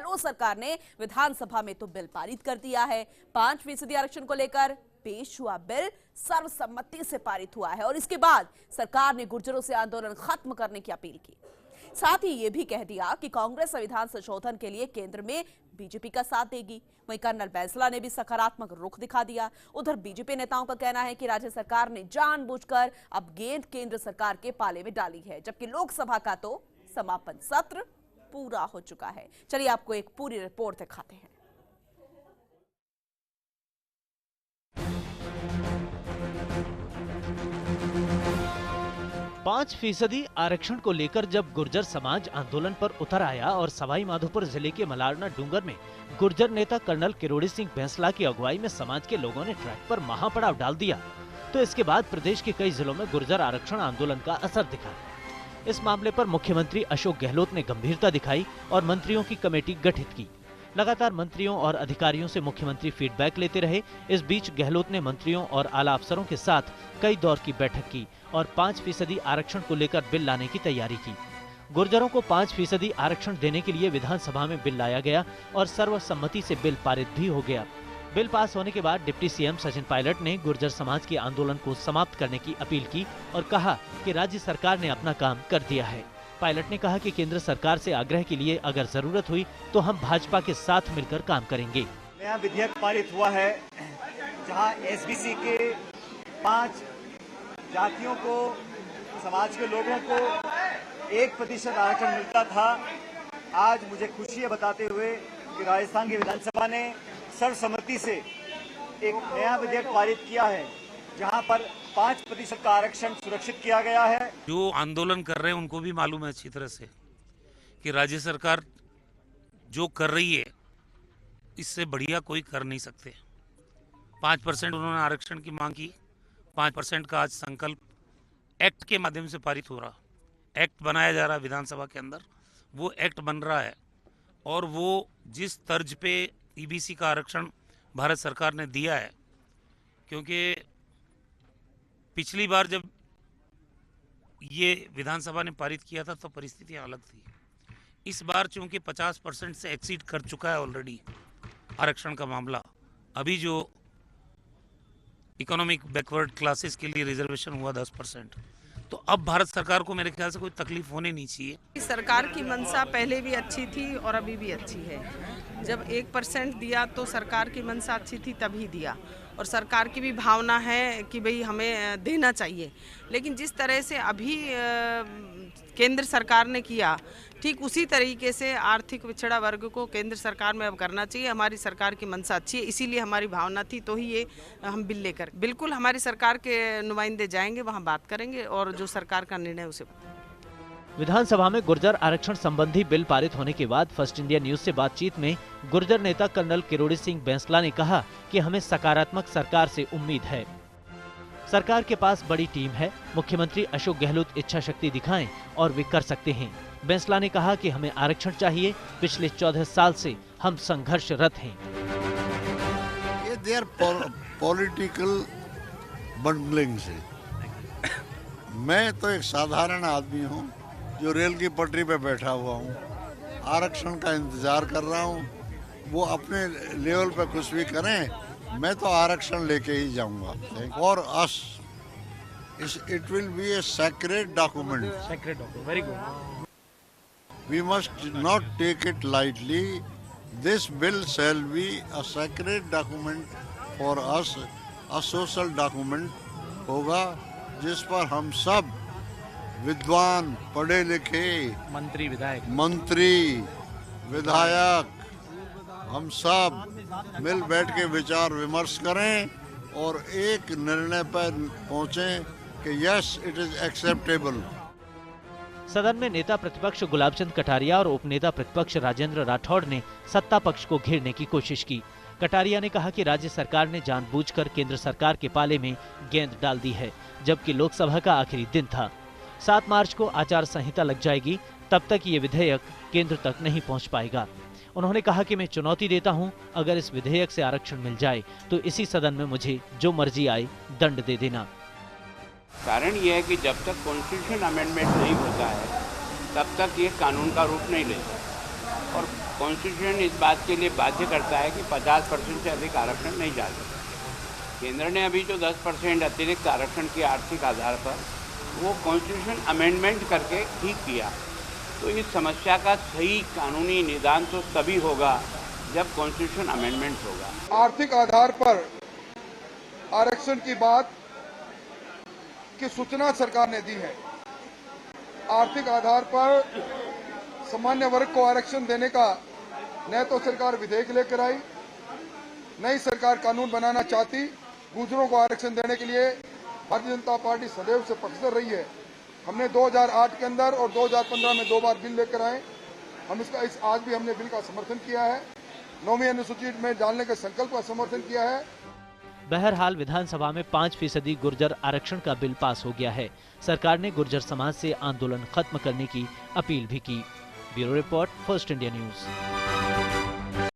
गहलोत सरकार ने विधानसभा में तो बिल पारित कर दिया है। 5% आरक्षण को लेकर पेश हुआ बिल सर्वसम्मति से पारित हुआ है और इसके बाद सरकार ने गुर्जरों से आंदोलन खत्म करने की अपील की। साथ ही यह भी कह दिया कि कांग्रेस संविधान संशोधन के लिए केंद्र में बीजेपी का साथ देगी। वहीं कर्नल बैंसला ने भी सकारात्मक रुख दिखा दिया। उधर बीजेपी नेताओं का कहना है कि राज्य सरकार ने जानबूझकर अब गेंद केंद्र सरकार के पाले में डाली है, जबकि लोकसभा का तो समापन सत्र पूरा हो चुका है। चलिए आपको एक पूरी रिपोर्ट दिखाते हैं। पांच फीसदी आरक्षण को लेकर जब गुर्जर समाज आंदोलन पर उतर आया और सवाई माधोपुर जिले के मलारना डूंगर में गुर्जर नेता कर्नल किरोड़ी सिंह बैंसला की अगुवाई में समाज के लोगों ने ट्रैक पर महापड़ाव डाल दिया, तो इसके बाद प्रदेश के कई जिलों में गुर्जर आरक्षण आंदोलन का असर दिखा। इस मामले पर मुख्यमंत्री अशोक गहलोत ने गंभीरता दिखाई और मंत्रियों की कमेटी गठित की। लगातार मंत्रियों और अधिकारियों से मुख्यमंत्री फीडबैक लेते रहे। इस बीच गहलोत ने मंत्रियों और आला अफसरों के साथ कई दौर की बैठक की और 5% आरक्षण को लेकर बिल लाने की तैयारी की। गुर्जरों को 5% आरक्षण देने के लिए विधानसभा में बिल लाया गया और सर्वसम्मति से बिल पारित भी हो गया। बिल पास होने के बाद डिप्टी सीएम सचिन पायलट ने गुर्जर समाज के आंदोलन को समाप्त करने की अपील की और कहा कि राज्य सरकार ने अपना काम कर दिया है। पायलट ने कहा कि केंद्र सरकार से आग्रह के लिए अगर जरूरत हुई तो हम भाजपा के साथ मिलकर काम करेंगे। नया विधेयक पारित हुआ है जहां एसबीसी के 5 जातियों को, समाज के लोगों को 1% आरक्षण मिलता था। आज मुझे खुशी है बताते हुए कि राजस्थान की विधानसभा ने सर्वसम्मति से एक नया विधेयक पारित किया है जहां पर 5% का आरक्षण सुरक्षित किया गया है। जो आंदोलन कर रहे हैं उनको भी मालूम है अच्छी तरह से कि राज्य सरकार जो कर रही है इससे बढ़िया कोई कर नहीं सकते। 5% उन्होंने आरक्षण की मांग की, 5% का आज संकल्प एक्ट के माध्यम से पारित हो रहा, एक्ट बनाया जा रहा है विधानसभा के अंदर, वो एक्ट बन रहा है और वो जिस तर्ज पे ईबीसी का आरक्षण भारत सरकार ने दिया है, क्योंकि पिछली बार जब ये विधानसभा ने पारित किया था तो परिस्थितियां अलग थी। इस बार चूंकि 50% से एक्सीड कर चुका है ऑलरेडी आरक्षण का मामला, अभी जो इकोनॉमिक बैकवर्ड क्लासेस के लिए रिजर्वेशन हुआ 10%, तो अब भारत सरकार को मेरे ख्याल से कोई तकलीफ होने नहीं चाहिए। सरकार की मंशा पहले भी अच्छी थी और अभी भी अच्छी है। जब 1% दिया तो सरकार की मंशा अच्छी थी तभी दिया और सरकार की भी भावना है कि भाई हमें देना चाहिए, लेकिन जिस तरह से अभी केंद्र सरकार ने किया ठीक उसी तरीके से आर्थिक पिछड़ा वर्ग को केंद्र सरकार में अब करना चाहिए। हमारी सरकार की मंशा अच्छी है, इसीलिए हमारी भावना थी तो ही ये हम बिल लेकर बिल्कुल हमारी सरकार के नुमाइंदे जाएंगे, वहाँ बात करेंगे और जो सरकार का निर्णय उसे। विधानसभा में गुर्जर आरक्षण संबंधी बिल पारित होने के बाद फर्स्ट इंडिया न्यूज से बातचीत में गुर्जर नेता कर्नल किरोड़ी सिंह बैंसला ने कहा कि हमें सकारात्मक सरकार से उम्मीद है। सरकार के पास बड़ी टीम है, मुख्यमंत्री अशोक गहलोत इच्छा शक्ति दिखाएं और वे कर सकते हैं। बैंसला ने कहा कि हमें आरक्षण चाहिए, पिछले 14 साल से हम संघर्षरत हैं। ये देयर पॉलिटिकल बंडलिंग से मैं तो एक साधारण आदमी हूँ जो रेल की पटरी पे बैठा हुआ हूँ, आरक्षण का इंतजार कर रहा हूँ। वो अपने लेवल पे कुछ भी करें, मैं तो आरक्षण लेके ही जाऊंगा। और us it will be A sacred document. Very good. We must not take it lightly. This bill shall be a sacred document for us, a social document होगा जिस पर हम सब विद्वान, पढ़े लिखे, मंत्री, विधायक हम सब मिल बैठ के विचार विमर्श करें और एक निर्णय पर पहुंचें कि यस इट इज एक्सेप्टेबल। सदन में नेता प्रतिपक्ष गुलाबचंद कटारिया और उपनेता प्रतिपक्ष राजेंद्र राठौड़ ने सत्ता पक्ष को घेरने की कोशिश की। कटारिया ने कहा कि राज्य सरकार ने जानबूझकर केंद्र सरकार के पाले में गेंद डाल दी है, जबकि लोकसभा का आखिरी दिन था। 7 मार्च को आचार संहिता लग जाएगी, तब तक ये विधेयक केंद्र तक नहीं पहुंच पाएगा। उन्होंने कहा कि मैं चुनौती देता हूं, अगर इस विधेयक से आरक्षण मिल जाए तो इसी सदन में मुझे जो मर्जी आए दंड दे देना। कारण यह है कि जब तक कॉन्स्टिट्यूशन अमेंडमेंट नहीं होता है तब तक ये कानून का रूप नहीं लेता और कॉन्स्टिट्यूशन इस बात के लिए बाध्य करता है कि 50% से अधिक आरक्षण नहीं जा सकता। केंद्र ने अभी जो 10% अतिरिक्त आरक्षण के आर्थिक आधार पर वो कॉन्स्टिट्यूशन अमेंडमेंट करके ठीक किया, तो इस समस्या का सही कानूनी निदान तो तभी होगा जब कॉन्स्टिट्यूशन अमेंडमेंट होगा। आर्थिक आधार पर आरक्षण की बात की सूचना सरकार ने दी है। आर्थिक आधार पर सामान्य वर्ग को आरक्षण देने का न तो सरकार विधेयक लेकर आई, नई सरकार कानून बनाना चाहती। गुर्जरों को आरक्षण देने के लिए भारतीय जनता पार्टी सदैव से पक्षधर रही है। हमने 2008 के अंदर और 2015 में 2 बार बिल लेकर आए। हम आज भी हमने बिल का समर्थन किया है। 9वीं अनुसूची में डालने के संकल्प का समर्थन किया है। बहरहाल विधानसभा में 5% गुर्जर आरक्षण का बिल पास हो गया है। सरकार ने गुर्जर समाज से आंदोलन खत्म करने की अपील भी की। Bureau report, first India news.